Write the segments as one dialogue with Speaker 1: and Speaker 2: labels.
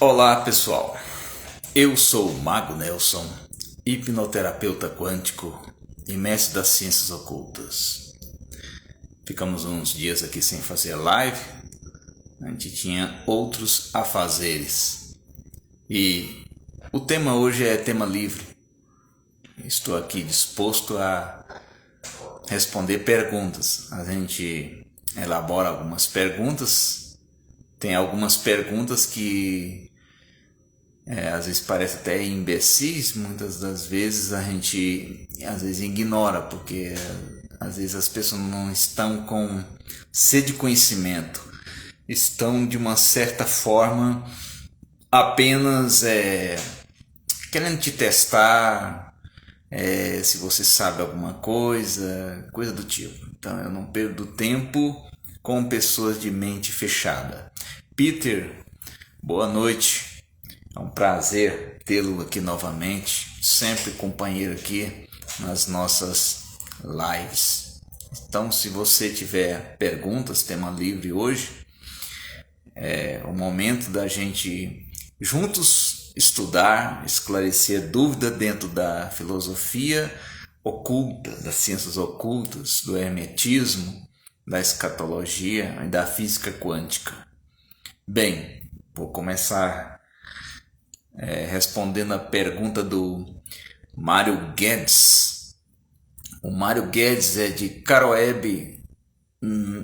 Speaker 1: Olá pessoal, eu sou o Mago Nelson, hipnoterapeuta quântico e mestre das ciências ocultas. Ficamos uns dias aqui sem fazer live, a gente tinha outros afazeres e o tema hoje é tema livre. Estou aqui disposto a responder perguntas. A gente elabora algumas perguntas, tem algumas perguntas que às vezes parece até imbecis, muitas das vezes a gente ignora, porque às vezes as pessoas não estão com sede de conhecimento, estão de uma certa forma apenas querendo te testar, se você sabe alguma coisa do tipo. Então eu não perdo tempo com pessoas de mente fechada. Peter, boa noite. É um prazer tê-lo aqui novamente, sempre companheiro aqui nas nossas lives. Então, se você tiver perguntas, tema livre hoje, é o momento da gente juntos estudar, esclarecer dúvida dentro da filosofia oculta, das ciências ocultas, do hermetismo, da escatologia e da física quântica. Bem, vou começar respondendo a pergunta do Mário Guedes. O Mário Guedes é de Caroebe,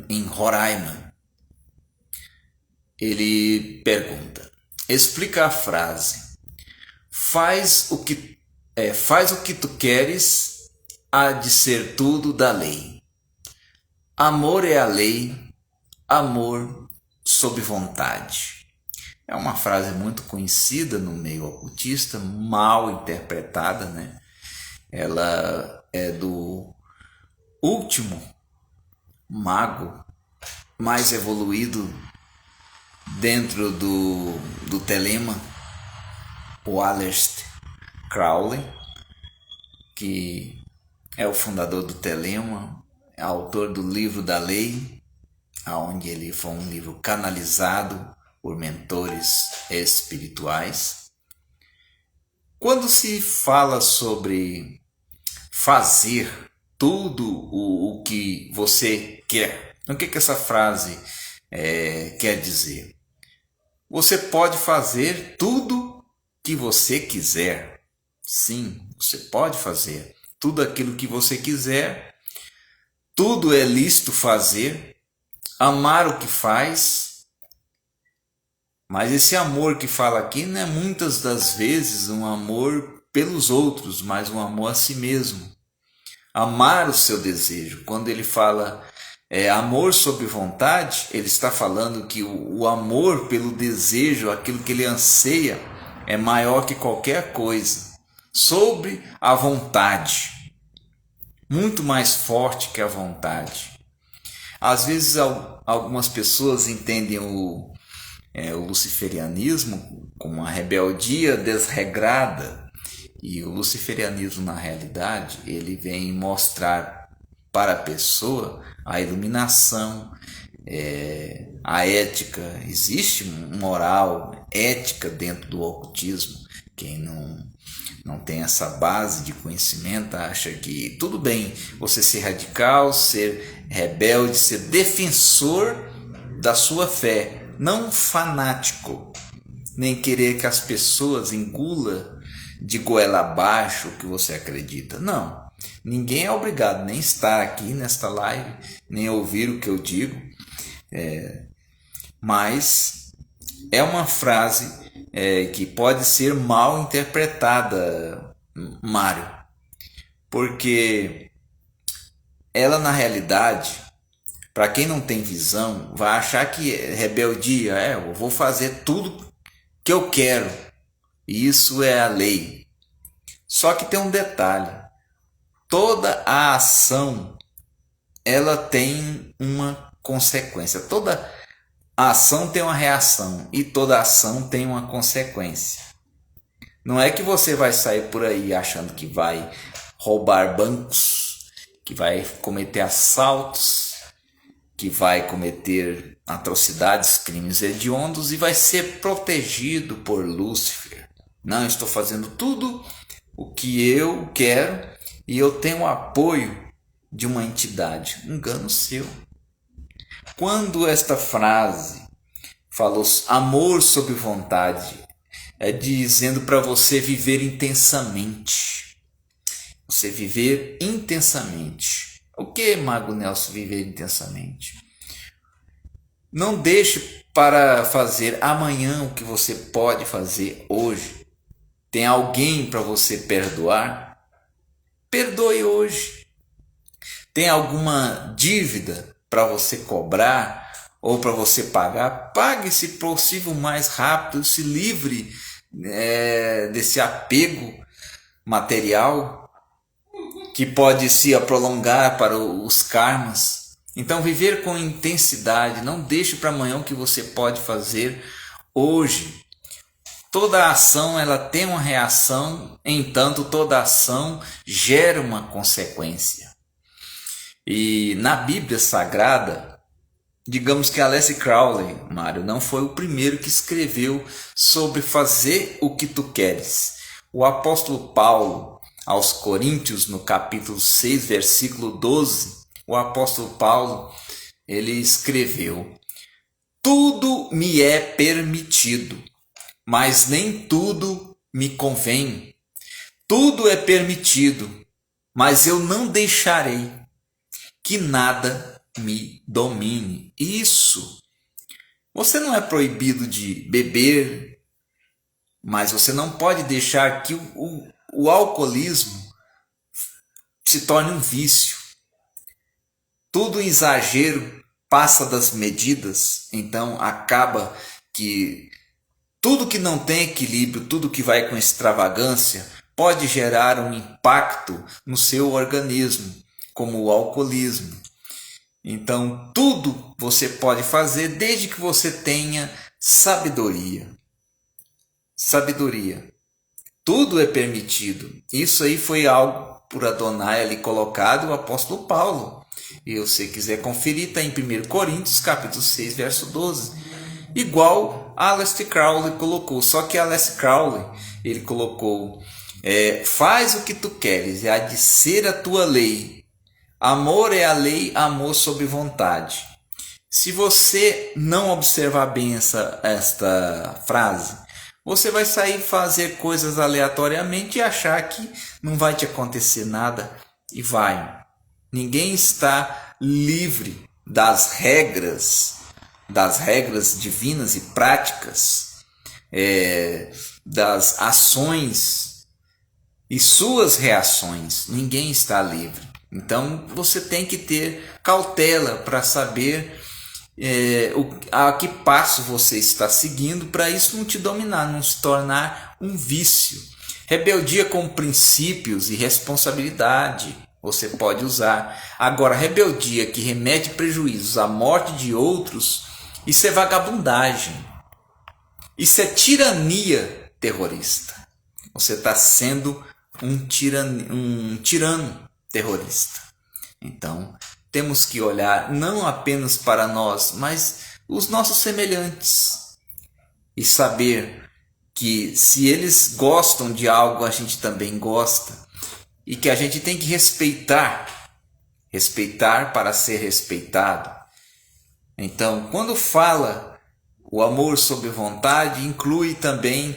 Speaker 1: em Roraima. Ele pergunta: explica a frase faz o que tu queres, há de ser tudo da lei. Amor é a lei, amor sob vontade. É uma frase muito conhecida no meio ocultista, mal interpretada, né? Ela é do último mago mais evoluído dentro do Telema, o Aleister Crowley, que é o fundador do Telema, é autor do Livro da Lei, onde ele foi um livro canalizado por mentores espirituais. Quando se fala sobre fazer tudo o que você quer, o que essa frase quer dizer? Você pode fazer tudo que você quiser. Sim, você pode fazer tudo aquilo que você quiser. Tudo é lícito fazer. Amar o que faz. Mas esse amor que fala aqui não é muitas das vezes um amor pelos outros, mas um amor a si mesmo. Amar o seu desejo. Quando ele fala amor sob vontade, ele está falando que o amor pelo desejo, aquilo que ele anseia, é maior que qualquer coisa. Sobre a vontade. Muito mais forte que a vontade. Às vezes algumas pessoas entendem o luciferianismo como uma rebeldia desregrada, e o luciferianismo, na realidade, ele vem mostrar para a pessoa a iluminação, a ética. Existe moral, ética dentro do ocultismo. Quem não tem essa base de conhecimento acha que tudo bem você ser radical, ser rebelde, ser defensor da sua fé, não fanático, nem querer que as pessoas engulam de goela abaixo o que você acredita. Não, ninguém é obrigado nem estar aqui nesta live, nem ouvir o que eu digo, mas é uma frase que pode ser mal interpretada, Mário, porque ela, na realidade, para quem não tem visão, vai achar que rebeldia, eu vou fazer tudo que eu quero. Isso é a lei. Só que tem um detalhe. Toda a ação, ela tem uma consequência. Toda a ação tem uma reação e toda ação tem uma consequência. Não é que você vai sair por aí achando que vai roubar bancos, que vai cometer assaltos, que vai cometer atrocidades, crimes hediondos e vai ser protegido por Lúcifer. Não, estou fazendo tudo o que eu quero e eu tenho o apoio de uma entidade. Engano seu. Quando esta frase falou amor sob vontade, é dizendo para você viver intensamente. Você viver intensamente. O que, Mago Nelson, viver intensamente? Não deixe para fazer amanhã o que você pode fazer hoje. Tem alguém para você perdoar? Perdoe hoje. Tem alguma dívida para você cobrar ou para você pagar? Pague, se possível, o mais rápido. Se livre desse apego material que pode se prolongar para os karmas. Então, viver com intensidade. Não deixe para amanhã o que você pode fazer hoje. Toda ação ela tem uma reação, entanto toda ação gera uma consequência. E na Bíblia Sagrada, digamos que Aleister Crowley, Mário, não foi o primeiro que escreveu sobre fazer o que tu queres. O apóstolo Paulo, aos Coríntios, no capítulo 6, versículo 12, o apóstolo Paulo, ele escreveu: tudo me é permitido, mas nem tudo me convém. Tudo é permitido, mas eu não deixarei que nada me domine. Isso. Você não é proibido de beber, mas você não pode deixar que o alcoolismo se torne um vício. Tudo em exagero passa das medidas, então acaba que tudo que não tem equilíbrio, tudo que vai com extravagância, pode gerar um impacto no seu organismo, como o alcoolismo. Então, tudo você pode fazer desde que você tenha sabedoria. Sabedoria. Tudo é permitido. Isso aí foi algo por Adonai ali colocado, o apóstolo Paulo. E se você quiser conferir, está em 1 Coríntios, capítulo 6, verso 12. Igual Aleister Crowley colocou, só que Aleister Crowley ele colocou: faz o que tu queres, há de ser a tua lei. Amor é a lei, amor sob vontade. Se você não observar bem esta frase, você vai sair fazer coisas aleatoriamente e achar que não vai te acontecer nada, e vai. Ninguém está livre das regras divinas e práticas, das ações e suas reações. Ninguém está livre. Então você tem que ter cautela para saber a que passo você está seguindo, para isso não te dominar, não se tornar um vício. Rebeldia com princípios e responsabilidade você pode usar. Agora, rebeldia que remete prejuízos à morte de outros, isso é vagabundagem. Isso é tirania terrorista. Você está sendo um tirano terrorista. Então, temos que olhar não apenas para nós, mas os nossos semelhantes. E saber que se eles gostam de algo, a gente também gosta. E que a gente tem que respeitar para ser respeitado. Então, quando fala o amor sob vontade, inclui também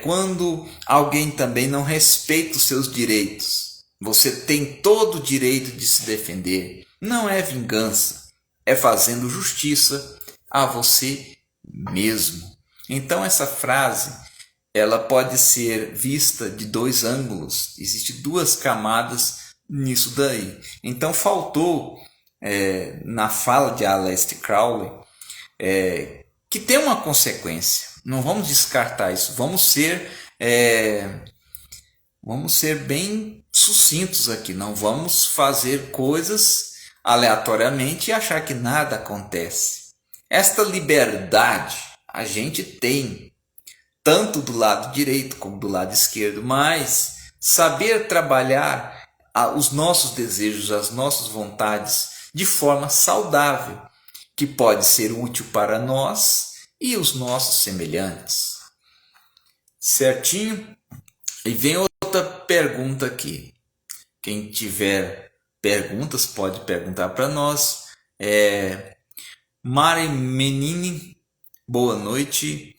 Speaker 1: quando alguém também não respeita os seus direitos. Você tem todo o direito de se defender. Não é vingança, é fazendo justiça a você mesmo. Então essa frase, ela pode ser vista de dois ângulos. Existem duas camadas nisso daí. Então faltou na fala de Aleister Crowley que tem uma consequência. Não vamos descartar isso. Vamos ser bem sucintos aqui. Não vamos fazer coisas aleatoriamente e achar que nada acontece. Esta liberdade a gente tem, tanto do lado direito como do lado esquerdo, mas saber trabalhar os nossos desejos, as nossas vontades de forma saudável, que pode ser útil para nós e os nossos semelhantes. Certinho? E vem outra pergunta aqui. Quem tiver perguntas pode perguntar para nós. Mari Menini, boa noite.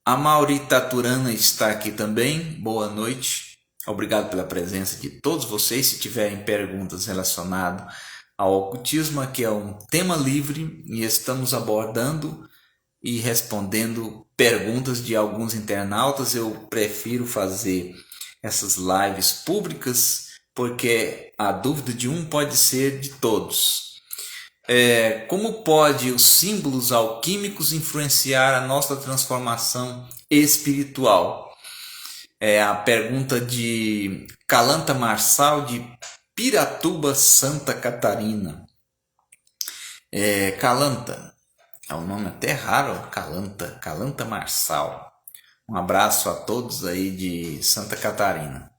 Speaker 1: A Maurita Turana está aqui também. Boa noite. Obrigado pela presença de todos vocês. Se tiverem perguntas relacionadas ao ocultismo, aqui é um tema livre e estamos abordando e respondendo perguntas de alguns internautas. Eu prefiro fazer essas lives públicas porque a dúvida de um pode ser de todos. Como pode os símbolos alquímicos influenciar a nossa transformação espiritual? É a pergunta de Calanta Marçal, de Piratuba, Santa Catarina. Calanta, é um nome até raro, Calanta Marçal. Um abraço a todos aí de Santa Catarina.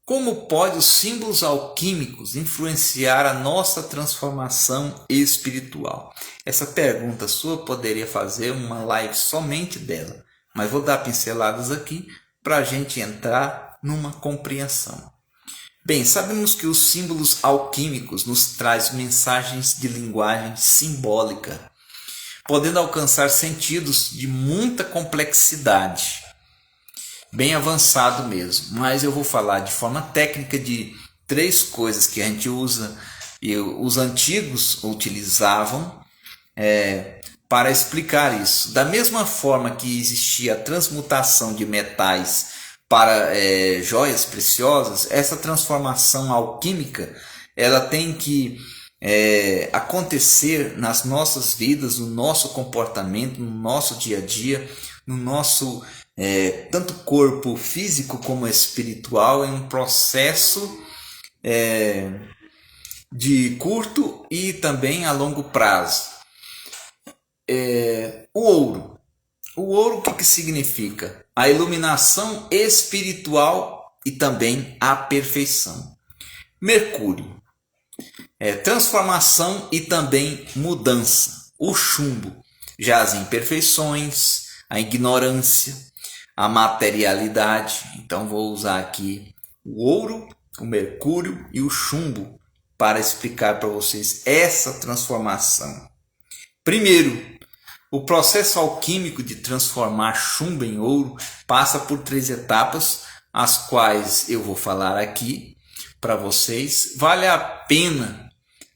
Speaker 1: Como pode os símbolos alquímicos influenciar a nossa transformação espiritual? Essa pergunta sua poderia fazer uma live somente dela, mas vou dar pinceladas aqui para a gente entrar numa compreensão. Bem, sabemos que os símbolos alquímicos nos trazem mensagens de linguagem simbólica, podendo alcançar sentidos de muita complexidade, bem avançado mesmo. Mas eu vou falar de forma técnica de 3 coisas que a gente usa e os antigos utilizavam para explicar isso. Da mesma forma que existia a transmutação de metais para joias preciosas, essa transformação alquímica ela tem que acontecer nas nossas vidas, no nosso comportamento, no nosso dia a dia, no nosso tanto corpo físico como espiritual, em um processo de curto e também a longo prazo. O ouro. O ouro, o que significa? A iluminação espiritual e também a perfeição. Mercúrio. Transformação e também mudança. O chumbo. Já as imperfeições, a ignorância, a materialidade. Então vou usar aqui o ouro, o mercúrio e o chumbo para explicar para vocês essa transformação. Primeiro, o processo alquímico de transformar chumbo em ouro passa por 3 etapas, as quais eu vou falar aqui para vocês. Vale a pena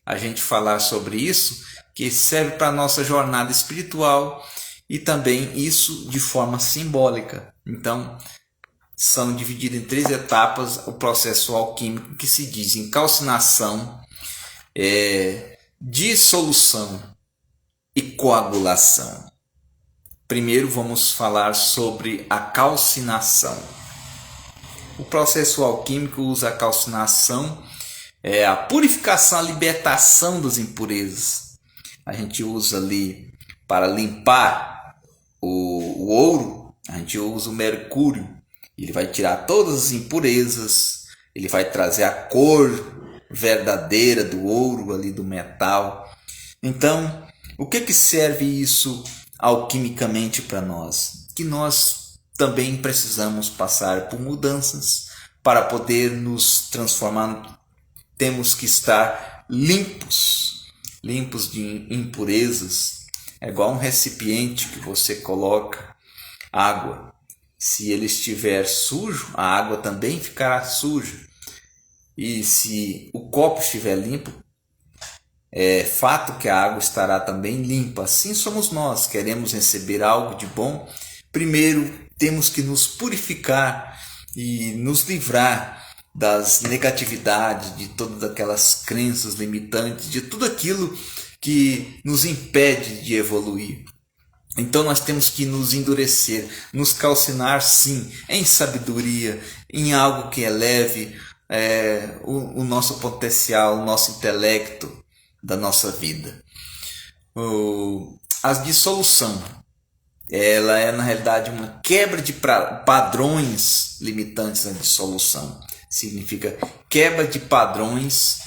Speaker 1: a gente falar sobre isso, que serve para a nossa jornada espiritual e também isso de forma simbólica. Então, são divididos em 3 etapas o processo alquímico, que se diz em calcinação, dissolução e coagulação. Primeiro vamos falar sobre a calcinação. O processo alquímico usa a calcinação, a purificação, a libertação das impurezas. A gente usa ali para limpar o ouro, a gente usa o mercúrio. Ele vai tirar todas as impurezas, ele vai trazer a cor verdadeira do ouro ali, do metal. Então, o que serve isso alquimicamente para nós? Que nós também precisamos passar por mudanças para poder nos transformar. Temos que estar limpos de impurezas. É igual um recipiente que você coloca água. Se ele estiver sujo, a água também ficará suja. E se o copo estiver limpo, é fato que a água estará também limpa. Assim somos nós. Queremos receber algo de bom, primeiro temos que nos purificar e nos livrar das negatividades, de todas aquelas crenças limitantes, de tudo aquilo que nos impede de evoluir. Então nós temos que nos endurecer, nos calcinar sim, em sabedoria, em algo que eleve o nosso potencial, o nosso intelecto da nossa vida. A dissolução, ela é na realidade uma quebra de padrões limitantes. A dissolução significa quebra de padrões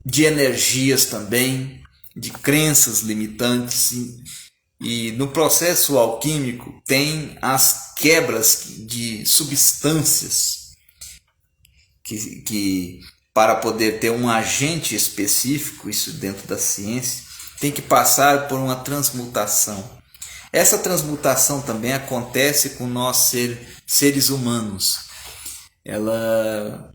Speaker 1: de energias também, de crenças limitantes. E no processo alquímico tem as quebras de substâncias que para poder ter um agente específico, isso dentro da ciência, tem que passar por uma transmutação. Essa transmutação também acontece com nós seres humanos. Ela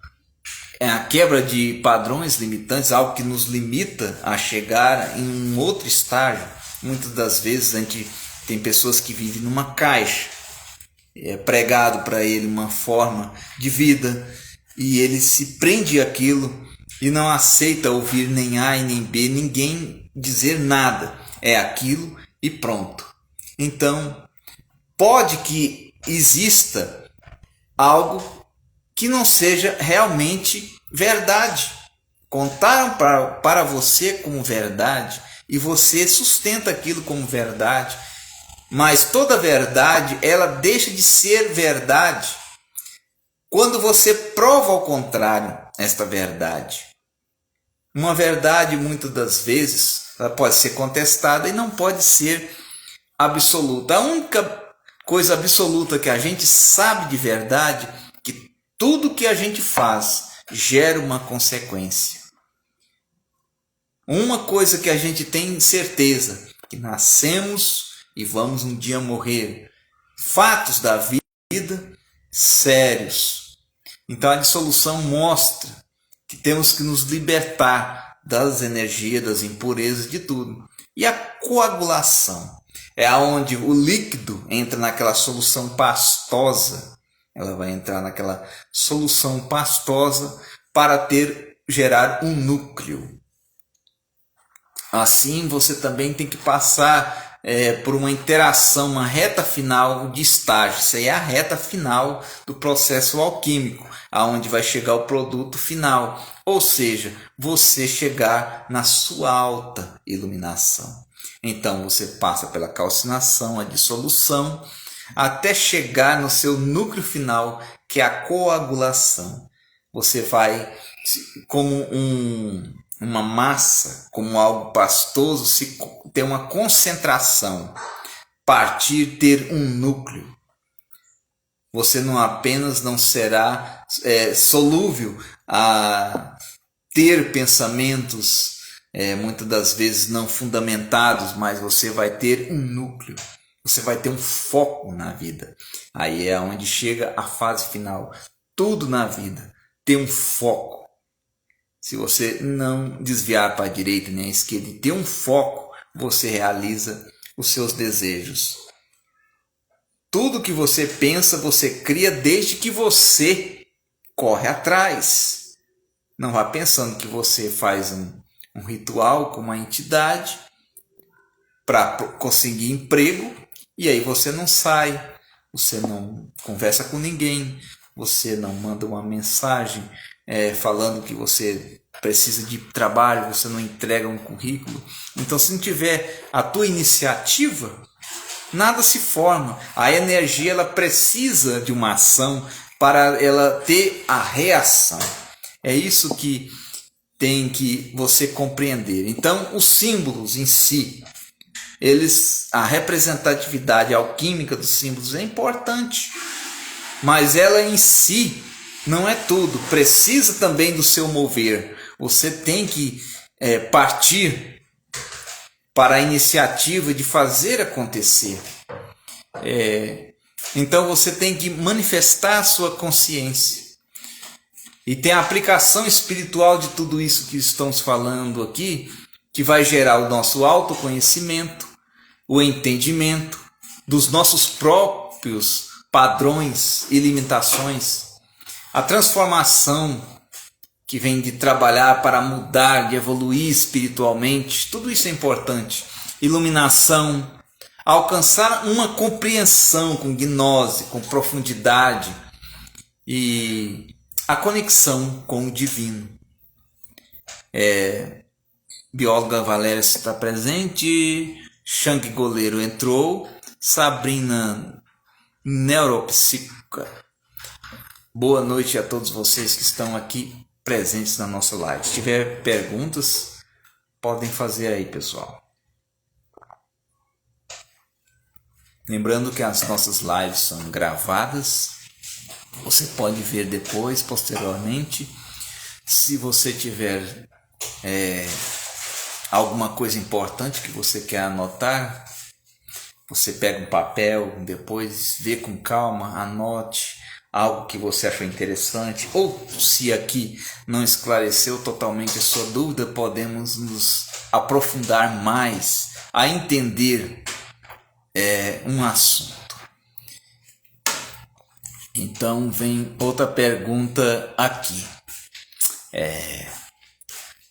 Speaker 1: é a quebra de padrões limitantes, algo que nos limita a chegar em um outro estágio. Muitas das vezes a gente tem pessoas que vivem numa caixa, é pregado para ele uma forma de vida e ele se prende àquilo e não aceita ouvir nem A e nem B, ninguém dizer nada, é aquilo e pronto. Então, pode que exista algo que não seja realmente verdade. Contaram para você como verdade e você sustenta aquilo como verdade. Mas toda verdade, ela deixa de ser verdade quando você prova ao contrário esta verdade. Uma verdade, muitas das vezes, ela pode ser contestada e não pode ser absoluta. A única coisa absoluta que a gente sabe de verdade é que tudo que a gente faz gera uma consequência. Uma coisa que a gente tem certeza, que nascemos e vamos um dia morrer. Fatos da vida sérios. Então a dissolução mostra que temos que nos libertar das energias, das impurezas, de tudo. E a coagulação é onde o líquido entra naquela solução pastosa. Ela vai entrar naquela solução pastosa para gerar um núcleo. Assim você também tem que passar por uma interação, uma reta final de estágio. Isso aí é a reta final do processo alquímico, aonde vai chegar o produto final. Ou seja, você chegar na sua alta iluminação. Então você passa pela calcinação, a dissolução, até chegar no seu núcleo final, que é a coagulação. Você vai, como uma massa, como algo pastoso, se ter uma concentração, partir, ter um núcleo. Você não será solúvel a ter pensamentos muitas das vezes não fundamentados, mas você vai ter um núcleo, você vai ter um foco na vida. Aí é onde chega a fase final. Tudo na vida tem um foco. Se você não desviar para a direita nem à esquerda e ter um foco, você realiza os seus desejos. Tudo que você pensa, você cria desde que você corre atrás. Não vá pensando que você faz um ritual com uma entidade para conseguir emprego e aí você não sai, você não conversa com ninguém, você não manda uma mensagem falando que você precisa de trabalho, você não entrega um currículo. Então, se não tiver a tua iniciativa, nada se forma. A energia ela precisa de uma ação para ela ter a reação. É isso que tem que você compreender. Então, os símbolos em si, a representatividade alquímica dos símbolos é importante, mas ela em si não é tudo. Precisa também do seu mover. Você tem que partir para a iniciativa de fazer acontecer. Então você tem que manifestar a sua consciência. E tem a aplicação espiritual de tudo isso que estamos falando aqui, que vai gerar o nosso autoconhecimento, o entendimento dos nossos próprios padrões e limitações, a transformação que vem de trabalhar para mudar, de evoluir espiritualmente, tudo isso é importante. Iluminação, alcançar uma compreensão com gnose, com profundidade e a conexão com o divino. Bióloga Valéria está presente, Xang Goleiro entrou, Sabrina Neuropsíquica. Boa noite a todos vocês que estão aqui presentes na nossa live. Se tiver perguntas, podem fazer aí, pessoal. Lembrando que as nossas lives são gravadas. Você pode ver depois, posteriormente. Se você tiver alguma coisa importante que você quer anotar, você pega um papel, depois vê com calma, anote algo que você achou interessante, ou se aqui não esclareceu totalmente a sua dúvida, podemos nos aprofundar mais a entender um assunto. Então vem outra pergunta aqui.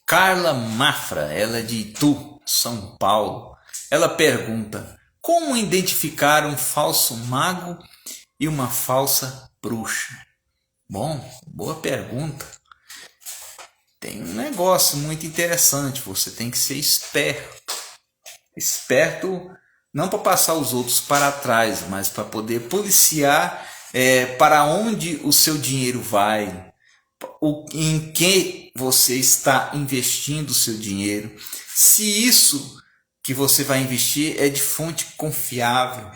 Speaker 1: Carla Mafra, ela é de Itu, São Paulo. Ela pergunta: como identificar um falso mago e uma falsa bruxa? Bom, boa pergunta. Tem um negócio muito interessante, você tem que ser esperto. Esperto não para passar os outros para trás, mas para poder policiar para onde o seu dinheiro vai, em que você está investindo o seu dinheiro, se isso que você vai investir é de fonte confiável.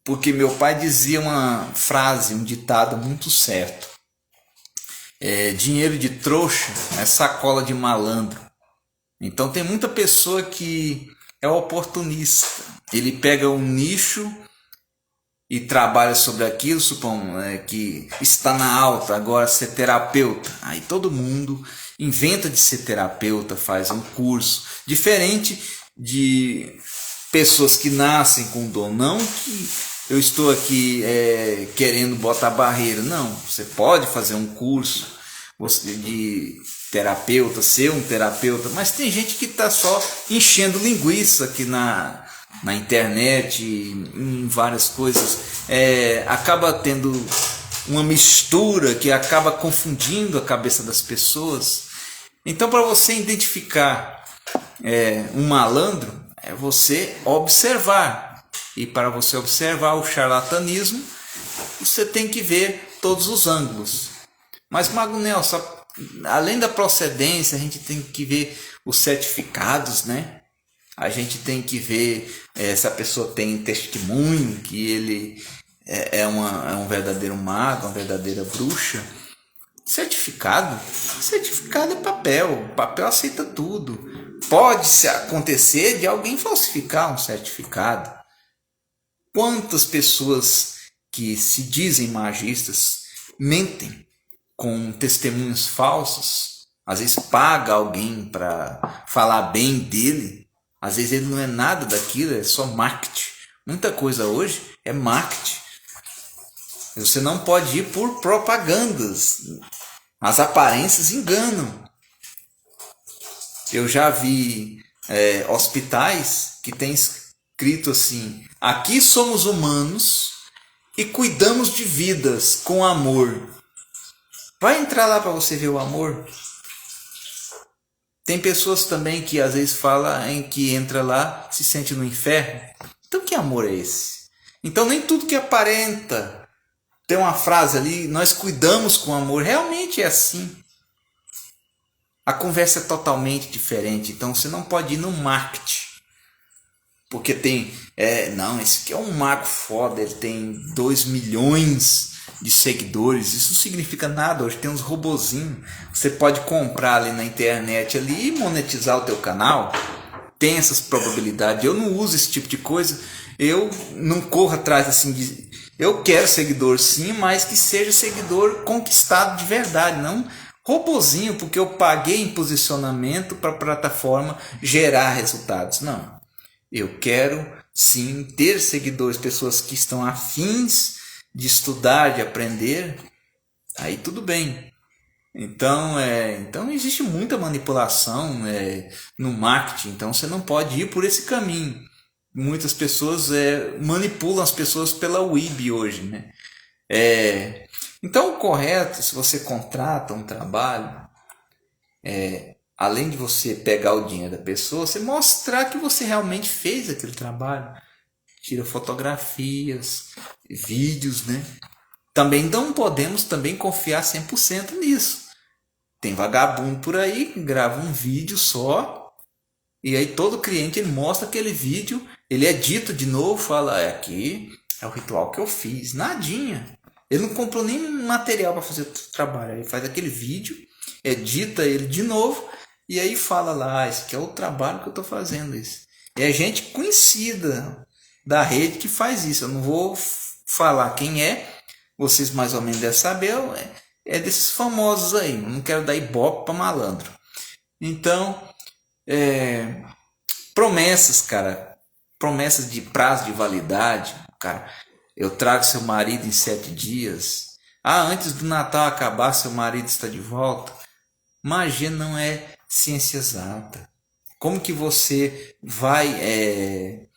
Speaker 1: Porque meu pai dizia uma frase, um ditado muito certo: dinheiro de trouxa é sacola de malandro. Então tem muita pessoa que é oportunista, ele pega um nicho e trabalha sobre aquilo, supomos que está na alta agora ser terapeuta. Aí todo mundo inventa de ser terapeuta, faz um curso, diferente de pessoas que nascem com dom. Não que eu estou aqui querendo botar barreira, não. Você pode fazer um curso de terapeuta, ser um terapeuta, mas tem gente que está só enchendo linguiça aqui na internet, em várias coisas, acaba tendo uma mistura que acaba confundindo a cabeça das pessoas. Então, para você identificar um malandro, é você observar. E para você observar o charlatanismo, você tem que ver todos os ângulos. Mas, Mago Nelson, além da procedência, a gente tem que ver os certificados, né? A gente tem que ver se a pessoa tem testemunho, que ele é um verdadeiro mago, uma verdadeira bruxa. Certificado é papel. Papel aceita tudo. Pode acontecer de alguém falsificar um certificado. Quantas pessoas que se dizem magistas mentem com testemunhos falsos? Às vezes paga alguém para falar bem dele. Às vezes ele não é nada daquilo, é só marketing. Muita coisa hoje é marketing. Você não pode ir por propagandas. As aparências enganam. Eu já vi hospitais que tem escrito assim: aqui somos humanos e cuidamos de vidas com amor. Vai entrar lá para você ver o amor. Tem pessoas também que às vezes falam em que entra lá, se sente no inferno. Então que amor é esse? Então nem tudo que aparenta. Tem uma frase ali: nós cuidamos com amor. Realmente é assim. A conversa é totalmente diferente. Então você não pode ir no marketing. Porque tem... não, esse aqui é um mago foda. Ele tem 2 milhões de seguidores. Isso não significa nada. Hoje tem uns robozinhos. Você pode comprar ali na internet ali e monetizar o teu canal. Tem essas probabilidades. Eu não uso esse tipo de coisa. Eu não corro atrás assim de... Eu quero seguidor sim, mas que seja seguidor conquistado de verdade, não robozinho, porque eu paguei em posicionamento para a plataforma gerar resultados. Não. Eu quero sim ter seguidores, pessoas que estão afins de estudar, de aprender. Aí tudo bem. Então existe muita manipulação no marketing. Então você não pode ir por esse caminho. Muitas pessoas manipulam as pessoas pela web hoje, né? Então o correto, se você contrata um trabalho, além de você pegar o dinheiro da pessoa, você mostrar que você realmente fez aquele trabalho. Tira fotografias, vídeos, né? Também não podemos confiar 100% nisso. Tem vagabundo por aí que grava um vídeo só, e aí todo cliente ele mostra aquele vídeo, ele edita de novo, fala, aqui é o ritual que eu fiz, nadinha. Ele não comprou nem material para fazer o trabalho, ele faz aquele vídeo, edita ele de novo, e aí fala lá, esse aqui é o trabalho que eu estou fazendo. Isso. E é gente conhecida da rede que faz isso, eu não vou falar quem é, vocês mais ou menos devem saber, é desses famosos aí, não quero dar ibope para malandro. Então, promessas, cara, promessas de prazo de validade, cara, eu trago seu marido em 7 dias, antes do Natal acabar seu marido está de volta. Magia não é ciência exata. Como que você vai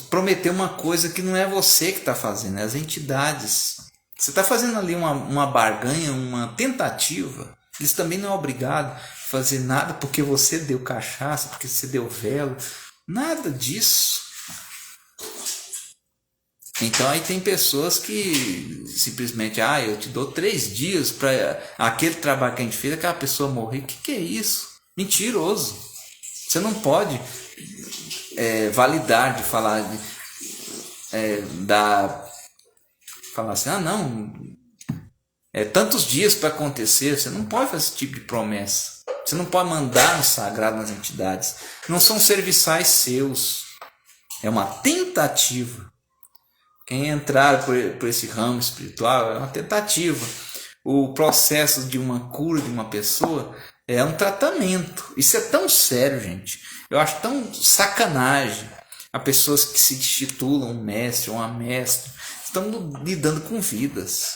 Speaker 1: prometer uma coisa que não é você que está fazendo, é as entidades. Você está fazendo ali uma barganha, uma tentativa. Eles também não é obrigado a fazer nada porque você deu cachaça, porque você deu velo. Nada disso. Então aí tem pessoas que simplesmente, eu te dou 3 dias para aquele trabalho que a gente fez, aquela pessoa morrer. Que é isso? Mentiroso. Você não pode validar de falar, falar assim, não, tantos dias para acontecer. Você não pode fazer esse tipo de promessa. Você não pode mandar no sagrado, nas entidades. Não são serviçais seus. É uma tentativa. Quem entrar por esse ramo espiritual é uma tentativa. O processo de uma cura de uma pessoa é um tratamento. Isso é tão sério, gente. Eu acho tão sacanagem. Há pessoas que se intitulam um mestre ou uma mestra. Estão lidando com vidas.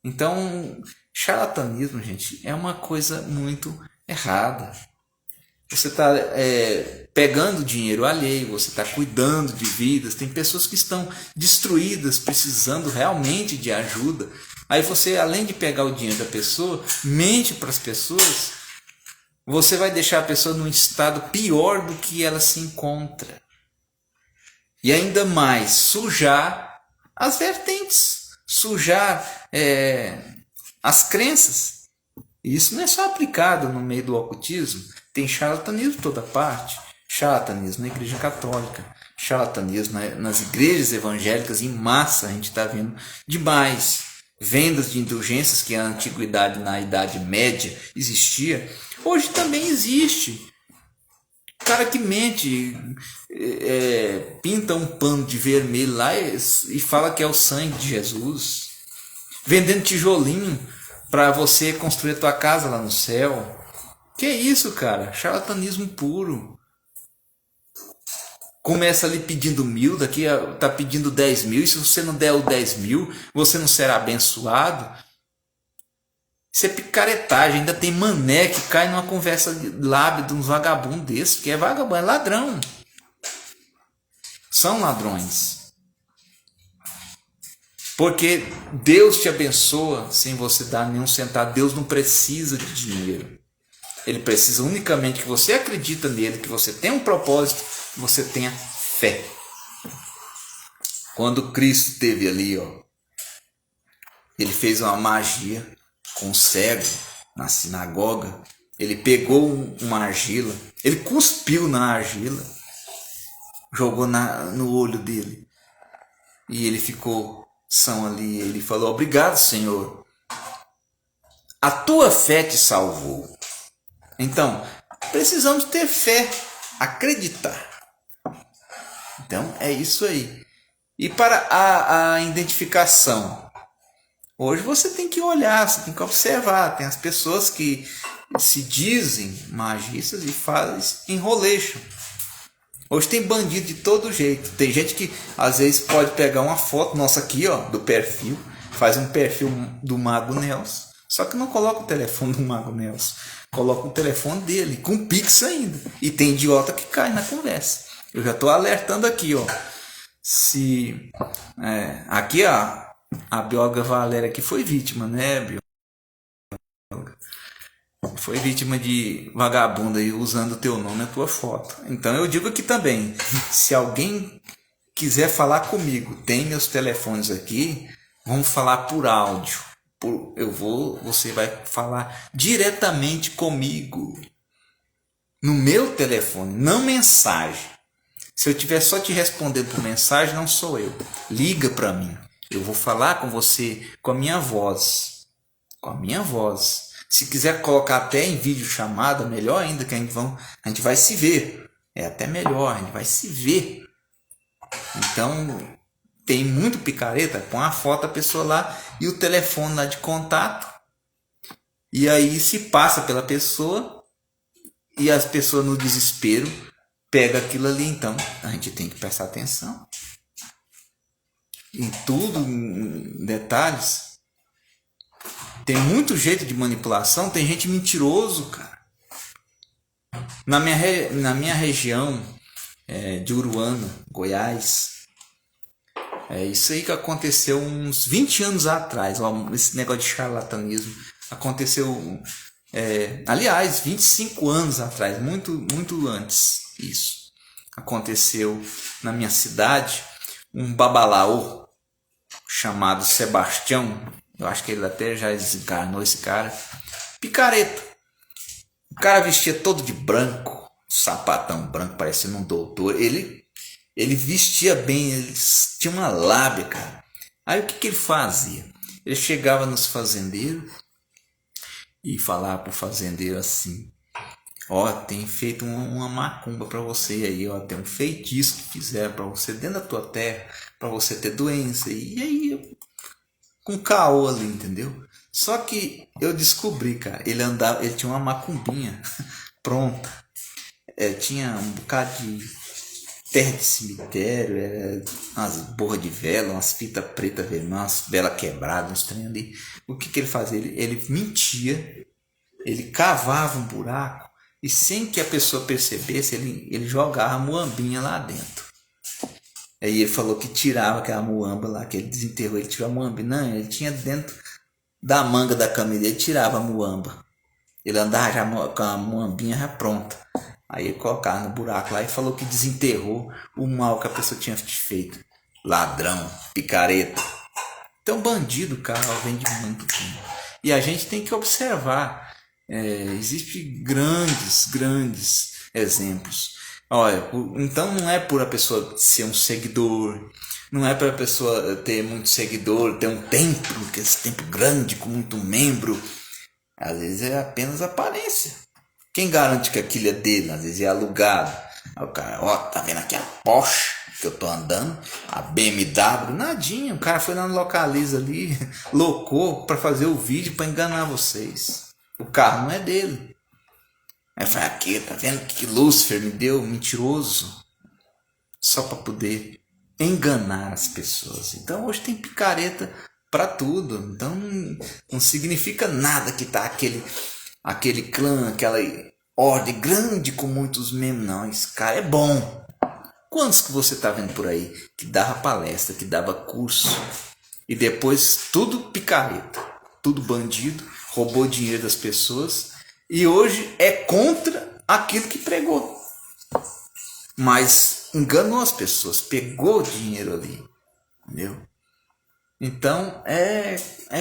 Speaker 1: Então, charlatanismo, gente, é uma coisa muito errada. Você está pegando dinheiro alheio, você está cuidando de vidas. Tem pessoas que estão destruídas, precisando realmente de ajuda. Aí você, além de pegar o dinheiro da pessoa, mente para as pessoas. Você vai deixar a pessoa num estado pior do que ela se encontra. E ainda mais, sujar as vertentes, sujar as crenças. Isso não é só aplicado no meio do ocultismo. Tem charlatanismo em toda parte. Charlatanismo na igreja católica. Charlatanismo nas igrejas evangélicas em massa. A gente está vendo demais. Vendas de indulgências que na antiguidade, na Idade Média, existia. Hoje também existe. O cara que mente, pinta um pano de vermelho lá e fala que é o sangue de Jesus. Vendendo tijolinho para você construir a tua casa lá no céu. Que é isso, cara? Charlatanismo puro. Começa ali pedindo 1.000, daqui tá pedindo 10 mil, e se você não der o 10 mil, você não será abençoado. Isso é picaretagem. Ainda tem mané que cai numa conversa lábia de uns vagabundos desses, que é vagabundo, é ladrão. São ladrões. Porque Deus te abençoa sem você dar nenhum centavo. Deus não precisa de dinheiro. Ele precisa unicamente que você acredita nele, que você tenha um propósito, que você tenha fé. Quando Cristo esteve ali, ele fez uma magia com um cego na sinagoga. Ele pegou uma argila, ele cuspiu na argila, jogou no olho dele e ele ficou são ali. Ele falou: obrigado, Senhor, a tua fé te salvou. Então, precisamos ter fé, acreditar. Então, é isso aí. E para a identificação, hoje você tem que olhar, você tem que observar. Tem as pessoas que se dizem magistas e fazem enrolation. Hoje tem bandido de todo jeito. Tem gente que às vezes pode pegar uma foto nossa aqui, do perfil, faz um perfil do Mago Nelson, só que não coloca o telefone do Mago Nelson. Coloca o telefone dele, com Pix ainda. E tem idiota que cai na conversa. Eu já estou alertando aqui, Se aqui a bióloga Valéria aqui foi vítima, né, bióloga? Foi vítima de vagabundo aí usando o teu nome e a tua foto. Então eu digo aqui também, se alguém quiser falar comigo, tem meus telefones aqui, vamos falar por áudio. Você vai falar diretamente comigo no meu telefone, não mensagem. Se eu tiver só te respondendo por mensagem, não sou eu. Liga para mim. Eu vou falar com você com a minha voz. Com a minha voz. Se quiser colocar até em vídeo chamada, melhor ainda, que a gente vai se ver. É até melhor, a gente vai se ver. Então, tem muito picareta. Põe a foto da pessoa lá e o telefone lá de contato. E aí se passa pela pessoa e as pessoas no desespero pega aquilo ali. Então, a gente tem que prestar atenção em tudo, em detalhes. Tem muito jeito de manipulação, tem gente mentiroso, cara. Na minha região de Uruana, Goiás, é isso aí que aconteceu uns 20 anos atrás. Ó, esse negócio de charlatanismo aconteceu, aliás, 25 anos atrás, muito, muito antes isso. Aconteceu na minha cidade um babalaô chamado Sebastião. Eu acho que ele até já desencarnou, esse cara. Picareta. O cara vestia todo de branco, sapatão branco, parecendo um doutor. Ele vestia bem, ele tinha uma lábia, cara. Aí o que ele fazia? Ele chegava nos fazendeiros e falava pro fazendeiro assim: ó, tem feito uma macumba para você aí, ó, tem um feitiço que fizeram para você dentro da tua terra, para você ter doença. E aí, com caô ali, entendeu? Só que eu descobri, cara, ele tinha uma macumbinha pronta. Tinha um bocado de terra de cemitério, umas borras de vela, umas fitas pretas vermelhas, umas velas quebradas, uns trem ali. O que ele fazia? Ele mentia, ele cavava um buraco e sem que a pessoa percebesse, ele jogava a muambinha lá dentro. Aí ele falou que tirava aquela muamba lá, que ele desenterrou, ele tirou a muamba. Não, ele tinha dentro da manga da camisa, ele tirava a muamba. Ele andava já com a muambinha já pronta. Aí ele colocava no buraco lá e falou que desenterrou o mal que a pessoa tinha feito. Ladrão, picareta. Então bandido, cara, vende muito tempo. E a gente tem que observar. Existem grandes exemplos. Olha, então não é por a pessoa ser um seguidor, não é para a pessoa ter muito seguidor, ter um templo, que esse templo grande com muito membro. Às vezes é apenas aparência. Quem garante que aquilo é dele? Às vezes é alugado. Aí o cara, ó, tá vendo aqui a Porsche que eu tô andando, a BMW, nadinha. O cara foi lá no Localiza ali, loucou para fazer o vídeo para enganar vocês. O carro não é dele. Aí foi aqui, tá vendo que Lúcifer me deu, mentiroso, só para poder enganar as pessoas. Então hoje tem picareta para tudo. Então não significa nada que tá aquele clã, aquela ordem grande com muitos membros. Não, esse cara é bom. Quantos que você tá vendo por aí que dava palestra, que dava curso e depois tudo picareta, tudo bandido, roubou dinheiro das pessoas e hoje é contra aquilo que pregou, mas enganou as pessoas, pegou o dinheiro ali, entendeu? Então é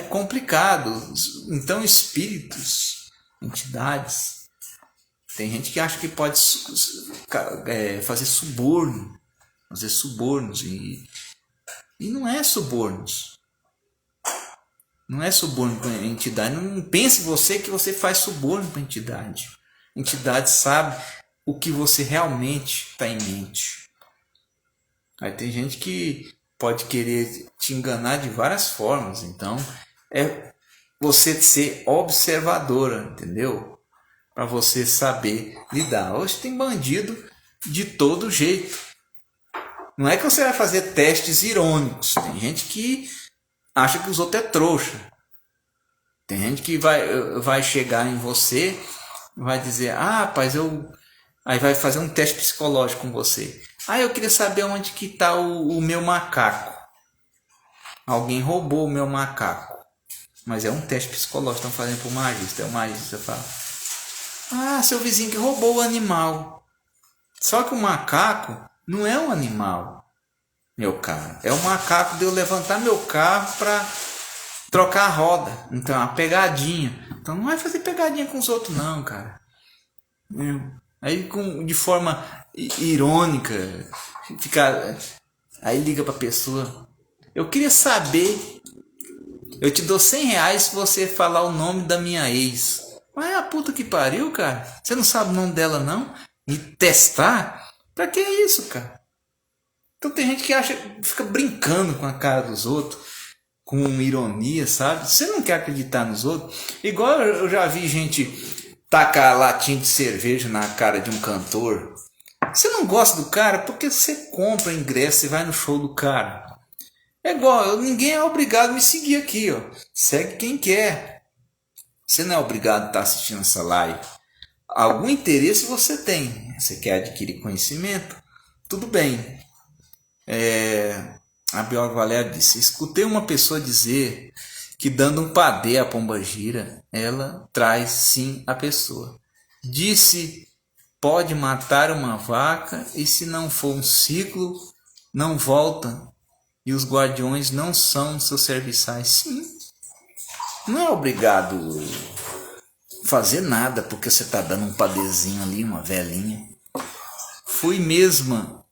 Speaker 1: complicado. Então espíritos, entidades, tem gente que acha que pode fazer subornos e não é subornos. Não é suborno para a entidade. Não pense você que você faz suborno para a entidade. A entidade sabe o que você realmente está em mente. Aí tem gente que pode querer te enganar de várias formas. Então, é você ser observadora, entendeu? Para você saber lidar. Hoje tem bandido de todo jeito. Não é que você vai fazer testes irônicos. Tem gente que acha que os outros é trouxa. Tem gente que vai chegar em você, vai dizer, rapaz, aí vai fazer um teste psicológico com você. Eu queria saber onde que está o meu macaco. Alguém roubou o meu macaco. Mas é um teste psicológico, estão fazendo para o magista. O magista fala, seu vizinho que roubou o animal. Só que o macaco não é um animal, meu caro. É o macaco de eu levantar meu carro trocar a roda. Então, uma pegadinha. Então, não vai fazer pegadinha com os outros, não, cara. Aí, de forma irônica, ficar. Aí liga pra pessoa. Eu queria saber. Eu te dou R$ 100 se você falar o nome da minha ex. Mas é a puta que pariu, cara. Você não sabe o nome dela, não? E testar? Pra que isso, cara? Então tem gente que fica brincando com a cara dos outros, com ironia, sabe? Você não quer acreditar nos outros. Igual eu já vi gente tacar latinha de cerveja na cara de um cantor. Você não gosta do cara porque você compra ingresso e vai no show do cara. É igual, ninguém é obrigado a me seguir aqui, ó. Segue quem quer. Você não é obrigado a estar assistindo essa live. Algum interesse você tem. Você quer adquirir conhecimento? Tudo bem. A Bióloga Valéria disse: escutei uma pessoa dizer que dando um padê à pombagira, ela traz sim a pessoa. Disse: pode matar uma vaca e se não for um ciclo, não volta. E os guardiões não são seus serviçais. Sim. Não é obrigado a fazer nada porque você está dando um padezinho ali, uma velhinha. Fui mesma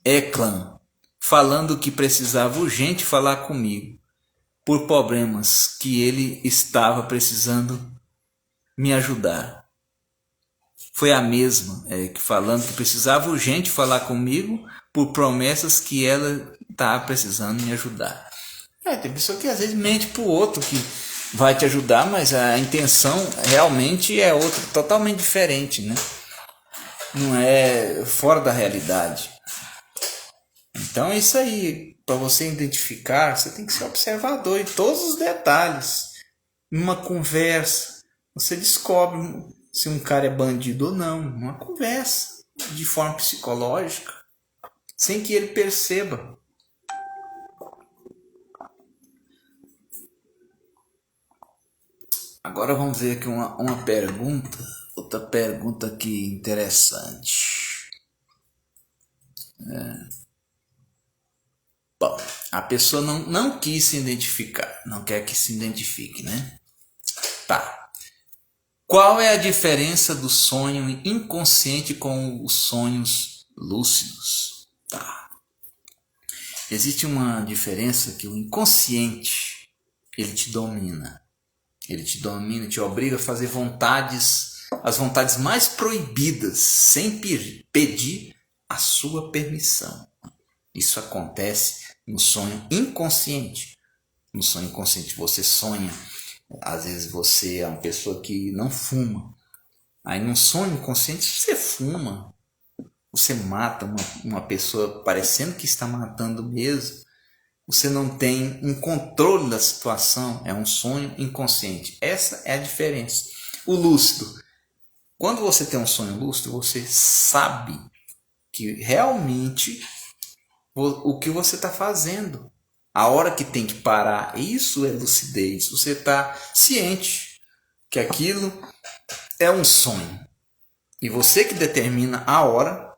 Speaker 1: Eclan falando que precisava urgente falar comigo por problemas que ele estava precisando me ajudar. Foi a mesma que falando que precisava urgente falar comigo por promessas que ela estava precisando me ajudar. Tem pessoa que às vezes mente pro outro que vai te ajudar, mas a intenção realmente é outra, totalmente diferente, né? Não é fora da realidade. Então é isso aí. Para você identificar, você tem que ser observador em todos os detalhes. Numa conversa, você descobre se um cara é bandido ou não. Uma conversa de forma psicológica, sem que ele perceba. Agora vamos ver aqui uma pergunta. Outra pergunta aqui interessante. Bom, a pessoa não quis se identificar. Não quer que se identifique, né? Tá. Qual é a diferença do sonho inconsciente com os sonhos lúcidos? Tá. Existe uma diferença que o inconsciente, ele te domina. Ele te domina, te obriga a fazer as vontades mais proibidas, sem pedir a sua permissão. Isso acontece no sonho inconsciente. No sonho inconsciente você sonha, às vezes você é uma pessoa que não fuma. Aí no sonho inconsciente você fuma. Você mata uma pessoa parecendo que está matando mesmo. Você não tem um controle da situação, é um sonho inconsciente. Essa é a diferença. O lúcido. Quando você tem um sonho lúcido, você sabe que realmente o que você está fazendo. A hora que tem que parar, isso é lucidez. Você está ciente que aquilo é um sonho. E você que determina a hora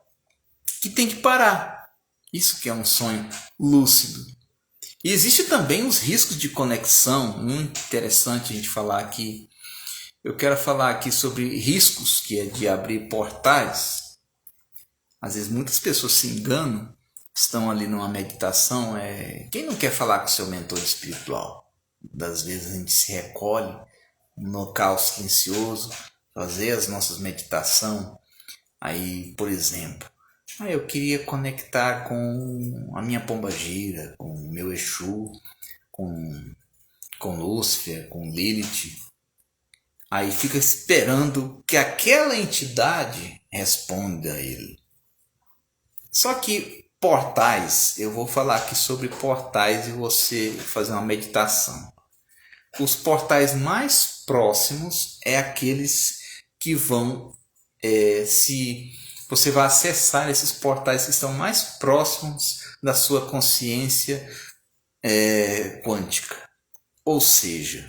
Speaker 1: que tem que parar. Isso que é um sonho lúcido. E existe também os riscos de conexão, muito interessante a gente falar aqui. Eu quero falar aqui sobre riscos, que é de abrir portais. Às vezes muitas pessoas se enganam, estão ali numa meditação. Quem não quer falar com seu mentor espiritual? Das vezes a gente se recolhe num local silencioso, fazer as nossas meditações. Aí, por exemplo, eu queria conectar com a minha pombagira, com o meu Exu, com Lúcifer, com Lilith. Aí fica esperando que aquela entidade responda a ele. Só que portais, eu vou falar aqui sobre portais e você fazer uma meditação. Os portais mais próximos é aqueles que vão você vai acessar esses portais que estão mais próximos da sua consciência quântica. Ou seja,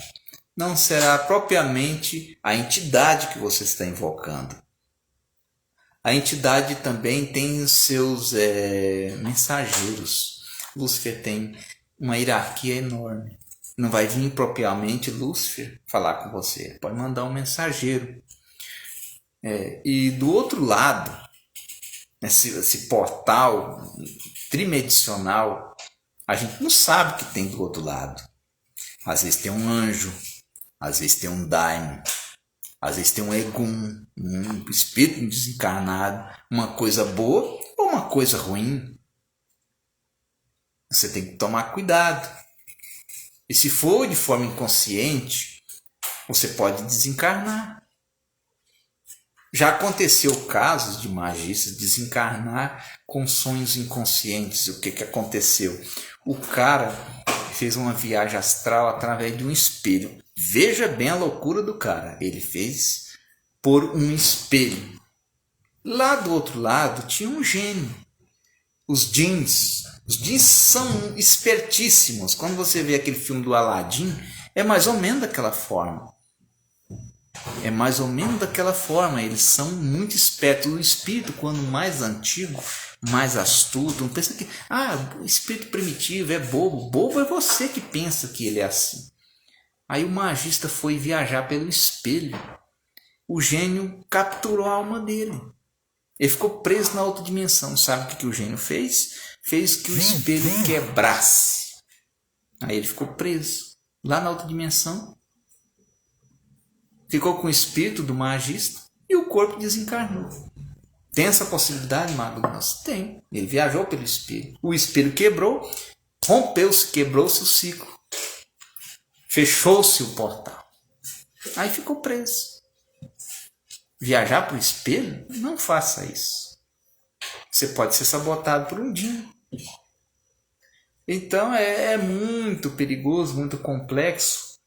Speaker 1: não será propriamente a entidade que você está invocando. A entidade também tem os seus mensageiros. Lúcifer tem uma hierarquia enorme. Não vai vir propriamente Lúcifer falar com você. Pode mandar um mensageiro. E do outro lado, esse portal trimedicional, a gente não sabe o que tem do outro lado. Às vezes tem um anjo, às vezes tem um daimon, às vezes tem um egum, um espírito desencarnado, uma coisa boa ou uma coisa ruim. Você tem que tomar cuidado. E se for de forma inconsciente, você pode desencarnar. Já aconteceu casos de magistas desencarnar com sonhos inconscientes. O que aconteceu? O cara fez uma viagem astral através de um espelho. Veja bem a loucura do cara. Ele fez por um espelho. Lá do outro lado tinha um gênio. Os djinns são espertíssimos. Quando você vê aquele filme do Aladim, é mais ou menos daquela forma. Eles são muito espertos. O espírito, quando mais antigo, mais astuto, não pensa que o espírito primitivo é bobo. Bobo é você que pensa que ele é assim. Aí o magista foi viajar pelo espelho. O gênio capturou a alma dele. Ele ficou preso na outra dimensão. Sabe o que o gênio fez? Fez que o espelho quebrasse. Aí ele ficou preso lá na outra dimensão. Ficou com o espírito do magista e o corpo desencarnou. Tem essa possibilidade, Mago? Nossa, tem. Ele viajou pelo espelho. O espelho quebrou, rompeu-se, quebrou-se o ciclo. Fechou-se o portal. Aí ficou preso. Viajar para o espelho? Não faça isso. Você pode ser sabotado por um djinn. Então é muito perigoso, muito complexo.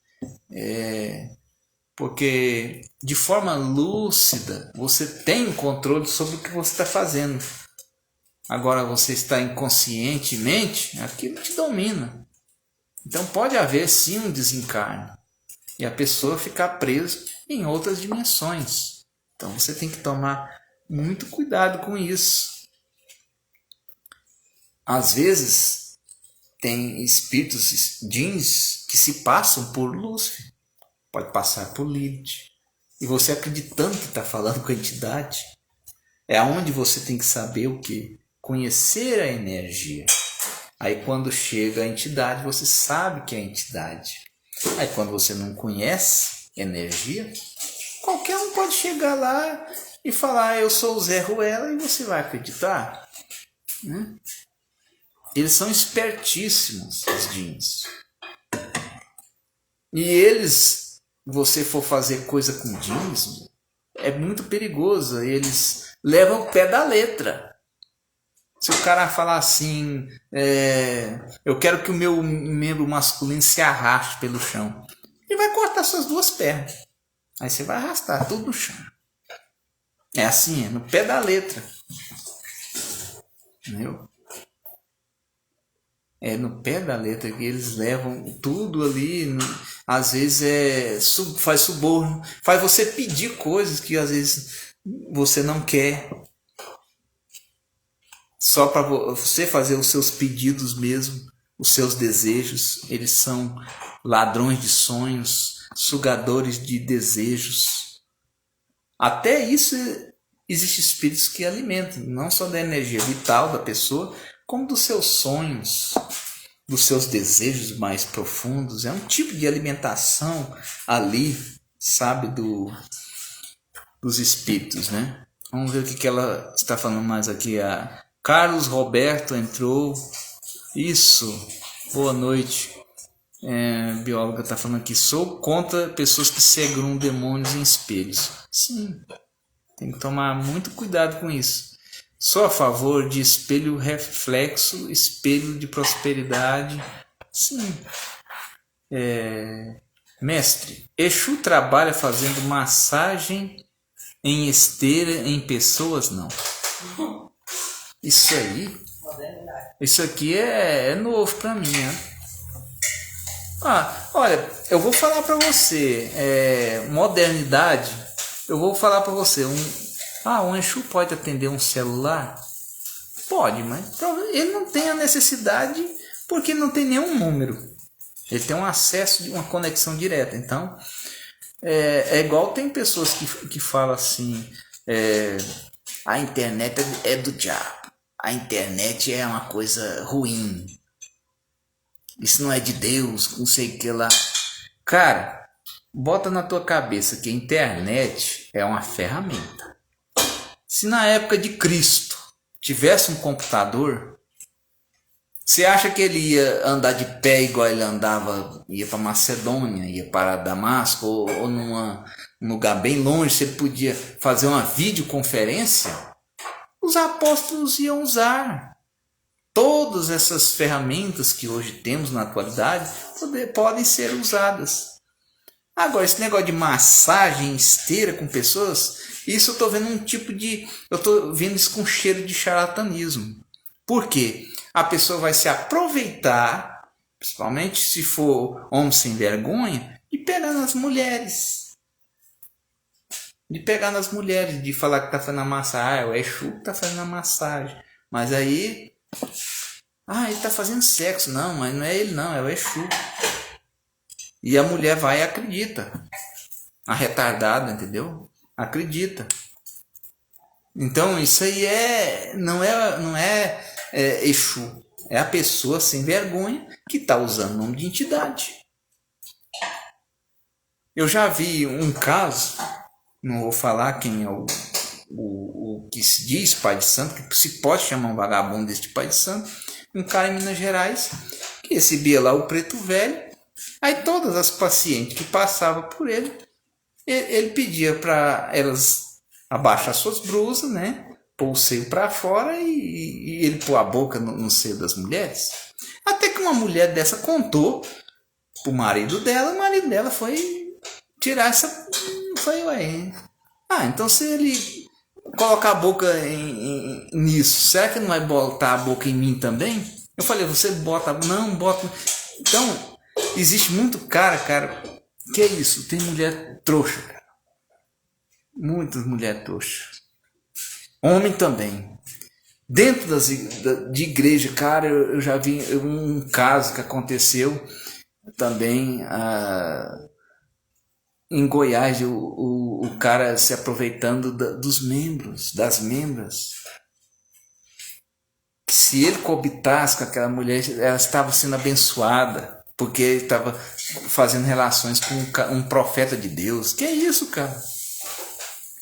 Speaker 1: Porque de forma lúcida você tem controle sobre o que você está fazendo. Agora você está inconscientemente, aquilo te domina. Então pode haver sim um desencarne e a pessoa ficar presa em outras dimensões. Então você tem que tomar muito cuidado com isso. Às vezes tem espíritos djinns que se passam por Lúcifer. Pode passar por Lilith. E você acreditando que está falando com a entidade, é aonde você tem que saber o que? Conhecer a energia. Aí quando chega a entidade, você sabe que é a entidade. Aí quando você não conhece energia, qualquer um pode chegar lá e falar, eu sou o Zé Ruela, e você vai acreditar? Eles são espertíssimos, os djinns. E eles, você for fazer coisa com djinns, é muito perigoso. Eles levam o pé da letra. Se o cara falar assim, eu quero que o meu membro masculino se arraste pelo chão, ele vai cortar suas duas pernas. Aí você vai arrastar tudo no chão. É assim, é no pé da letra. Entendeu? É no pé da letra que eles levam tudo ali. Às vezes faz suborno, faz você pedir coisas que às vezes você não quer. Só para você fazer os seus pedidos mesmo, os seus desejos. Eles são ladrões de sonhos, sugadores de desejos. Até isso existem espíritos que alimentam, não só da energia vital da pessoa, como dos seus sonhos, dos seus desejos mais profundos. É um tipo de alimentação ali, sabe, dos espíritos, né? Vamos ver o que ela está falando mais aqui. A Carlos Roberto entrou. Isso, boa noite. Bióloga está falando aqui. Sou contra pessoas que seguram demônios em espelhos. Sim, tem que tomar muito cuidado com isso. Sou a favor de espelho reflexo, espelho de prosperidade. Sim. Mestre, Exu trabalha fazendo massagem em esteira em pessoas? Não. Isso aqui é novo para mim, né? Olha, eu vou falar para você, modernidade, eu vou falar para você, um Exu pode atender um celular? Pode, mas ele não tem a necessidade porque não tem nenhum número. Ele tem um acesso de uma conexão direta. Então, é igual tem pessoas que falam assim, a internet é do diabo, a internet é uma coisa ruim, isso não é de Deus, não sei o que lá. Cara, bota na tua cabeça que a internet é uma ferramenta. Se na época de Cristo tivesse um computador, você acha que ele ia andar de pé igual ele andava, ia para Macedônia, ia para Damasco, ou num lugar bem longe, você podia fazer uma videoconferência? Os apóstolos iam usar. Todas essas ferramentas que hoje temos na atualidade podem ser usadas. Agora, esse negócio de massagem esteira com pessoas, isso eu estou vendo um tipo de... Eu estou vendo isso com cheiro de charlatanismo. Por quê? A pessoa vai se aproveitar, principalmente se for homem sem vergonha, de pegar nas mulheres. De falar que está fazendo a massagem. É o Exu que está fazendo a massagem. Mas aí... ele está fazendo sexo. Não, mas não é ele não, é o Exu. E a mulher vai e acredita. A retardada, entendeu? Acredita. Então isso aí não é Exu. É a pessoa sem vergonha que está usando o nome de entidade. Eu já vi um caso, não vou falar quem é o que se diz pai de santo, que se pode chamar um vagabundo deste pai de santo, um cara em Minas Gerais, que recebia lá o preto velho, aí todas as pacientes que passavam por ele pedia para elas abaixar suas blusas, né? Pôr o seio para fora e ele pôr a boca no seio das mulheres. Até que uma mulher dessa contou pro marido dela, o marido dela foi tirar essa... então se ele colocar a boca nisso, será que não vai botar a boca em mim também? Eu falei, você bota... Não, bota... Então, existe muito cara, que é isso, tem mulher trouxa, cara. Muitas mulheres trouxas. Homem também. Dentro de igreja, cara, eu já vi um caso que aconteceu também em Goiás, o cara se aproveitando dos membros, das membras. Que se ele coabitasse com aquela mulher, ela estava sendo abençoada, porque ele estava fazendo relações com um profeta de Deus. Que é isso, cara?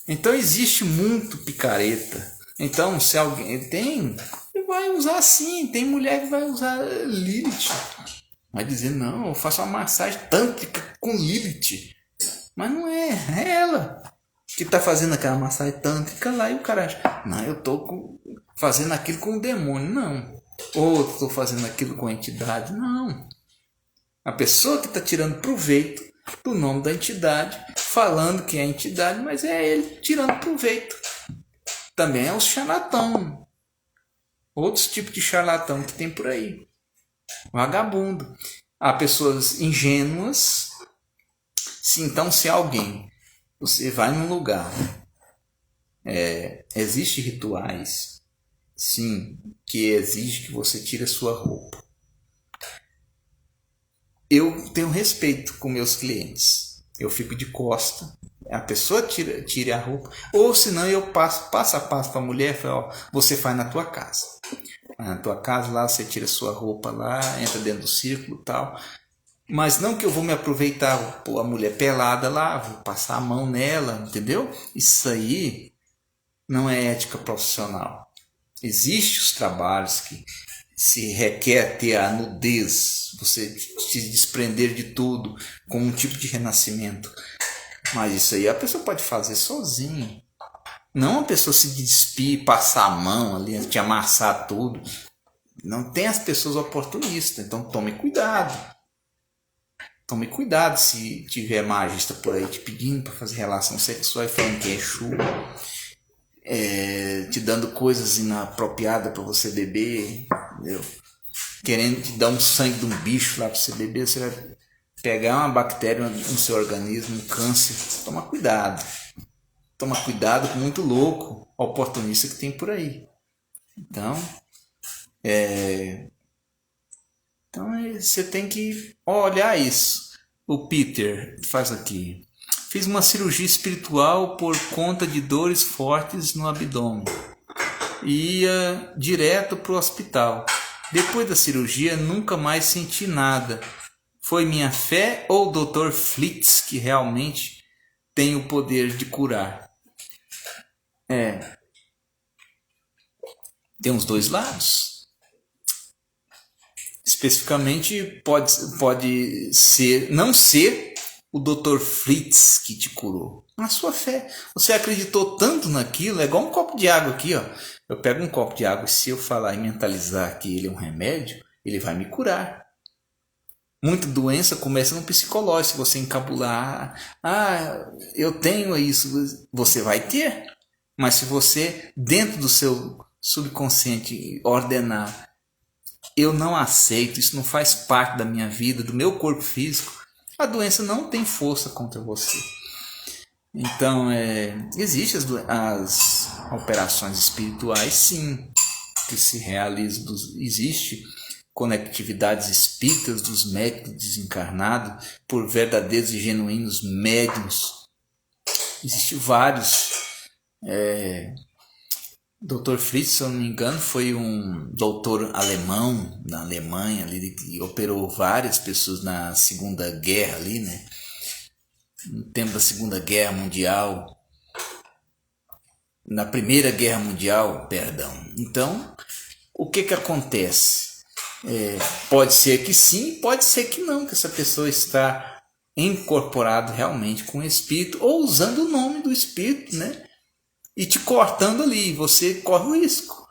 Speaker 1: Então existe muito picareta. Então, se alguém tem, vai usar sim. Tem mulher que vai usar Lilith. Vai dizer, não, eu faço uma massagem tântrica com Lilith. Mas não é ela que está fazendo aquela massagem tântrica lá e o cara acha, não, eu estou fazendo aquilo com o demônio. Não. Ou estou fazendo aquilo com a entidade. Não. A pessoa que está tirando proveito do nome da entidade, falando que é a entidade, mas é ele tirando proveito. Também é os charlatão. Outros tipos de charlatão que tem por aí. Vagabundo. Há pessoas ingênuas. Então, se alguém, você vai num lugar, existe rituais, sim, que exige que você tire a sua roupa. Eu tenho respeito com meus clientes. Eu fico de costa. A pessoa tira a roupa. Ou senão eu passo a passo para a mulher. Falo, você faz na tua casa. Na tua casa lá você tira a sua roupa lá. Entra dentro do círculo e tal. Mas não que eu vou me aproveitar. Vou pôr a mulher pelada lá. Vou passar a mão nela. Entendeu? Isso aí não é ética profissional. Existem os trabalhos que se requer ter a nudez, você se desprender de tudo, com um tipo de renascimento. Mas isso aí a pessoa pode fazer sozinha. Não a pessoa se despir, passar a mão ali, te amassar tudo. Não tem as pessoas oportunistas, então tome cuidado. Tome cuidado se tiver magista por aí te pedindo para fazer relação sexual e falando que é Exu. Te dando coisas inapropriadas para você beber, entendeu? Querendo te dar um sangue de um bicho lá para você beber, você vai pegar uma bactéria no seu organismo, um câncer. Toma cuidado com muito louco oportunista que tem por aí. Então, Então você tem que olhar isso. O Peter faz aqui. Fiz uma cirurgia espiritual por conta de dores fortes no abdômen. Ia direto para o hospital. Depois da cirurgia nunca mais senti nada. Foi minha fé ou o Dr. Flitz que realmente tem o poder de curar? Tem os dois lados. Especificamente pode ser, não ser o Dr. Flitz que te curou. A sua fé. Você acreditou tanto naquilo, é igual um copo de água aqui, ó. Eu pego um copo de água e se eu falar e mentalizar que ele é um remédio, ele vai me curar. Muita doença começa no psicológico. Se você encabular, eu tenho isso, você vai ter. Mas se você, dentro do seu subconsciente, ordenar, eu não aceito, isso não faz parte da minha vida, do meu corpo físico, a doença não tem força contra você. Então, existem as operações espirituais, sim, que se realizam. Existe conectividades espíritas dos médicos desencarnados por verdadeiros e genuínos médiuns. Existem vários. Dr. Fritz, se eu não me engano, foi um doutor alemão na Alemanha, ali, que operou várias pessoas na Segunda Guerra, ali, né? No tempo da Segunda Guerra Mundial, na Primeira Guerra Mundial, perdão. Então, o que acontece? Pode ser que sim, pode ser que não, que essa pessoa está incorporada realmente com o espírito, ou usando o nome do espírito, né? E te cortando ali, você corre o risco.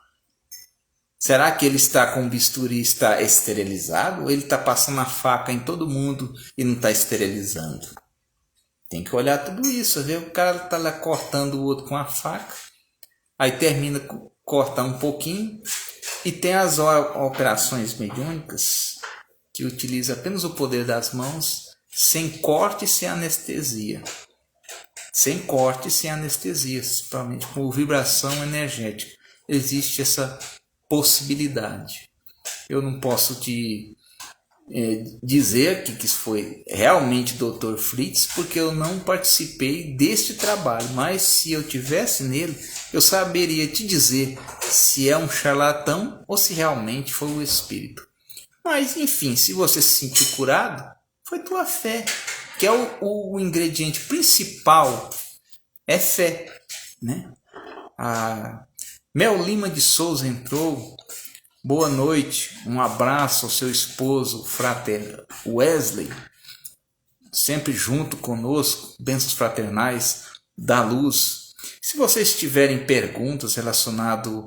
Speaker 1: Será que ele está com o bisturi, está esterilizado? Ou ele está passando a faca em todo mundo e não está esterilizando? Tem que olhar tudo isso. Ver o cara está lá cortando o outro com a faca. Aí termina cortar um pouquinho. E tem as operações mediúnicas que utilizam apenas o poder das mãos, sem corte e sem anestesia. Sem corte e sem anestesia, principalmente com vibração energética. Existe essa possibilidade. Eu não posso te dizer que isso foi realmente Dr. Fritz, porque eu não participei deste trabalho, mas se eu tivesse nele, eu saberia te dizer se é um charlatão ou se realmente foi o espírito. Mas enfim, se você se sentiu curado, foi tua fé, que é o ingrediente principal, é fé, né? A Mel Lima de Souza entrou. Boa noite, um abraço ao seu esposo, frater Wesley, sempre junto conosco, bênçãos fraternais da luz. Se vocês tiverem perguntas relacionadas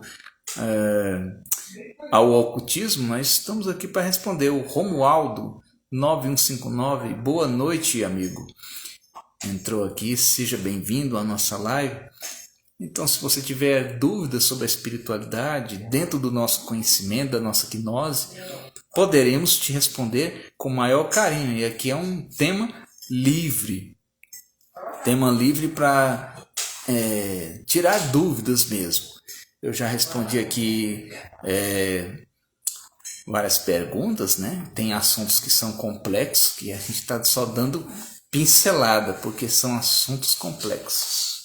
Speaker 1: ao ocultismo, nós estamos aqui para responder. O Romualdo 9159, boa noite, amigo. Entrou aqui, seja bem-vindo à nossa live. Então, se você tiver dúvidas sobre a espiritualidade, dentro do nosso conhecimento, da nossa gnose, poderemos te responder com maior carinho. E aqui é um tema livre. Tema livre para tirar dúvidas mesmo. Eu já respondi aqui várias perguntas, né? Tem assuntos que são complexos, que a gente está só dando pincelada, porque são assuntos complexos.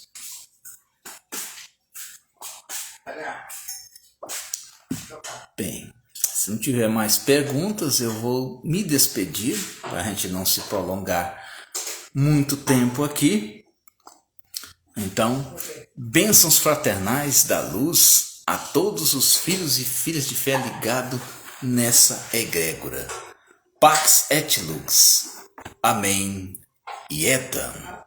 Speaker 1: Bem, se não tiver mais perguntas, eu vou me despedir, para a gente não se prolongar muito tempo aqui. Então, bênçãos fraternais da luz a todos os filhos e filhas de fé ligados nessa egrégora. Pax et Lux. Amém e etam.